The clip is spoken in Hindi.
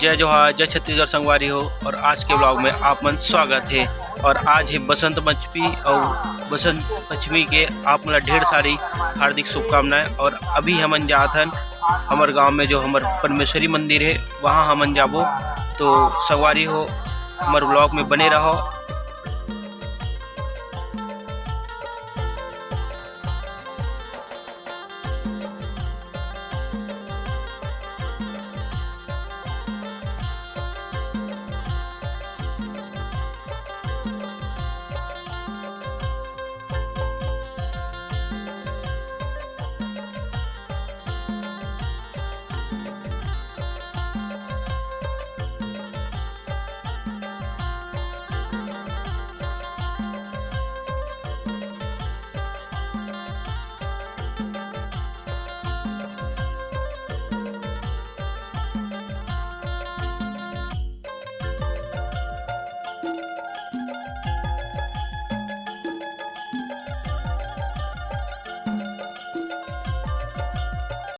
जय जोहार, जय छत्तीसगढ़ संगवारी हो। और आज के ब्लॉग में आप मन स्वागत है। और आज है बसंत पंचमी और बसंत पंचमी के आप मन ढेर सारी हार्दिक शुभकामनाएं। और अभी हमन जात हन हमार गांव में जो हमार परमेश्वरी मंदिर है वहां हमन जाबो। तो संगवारी हो, हमारे ब्लॉग में बने रहो।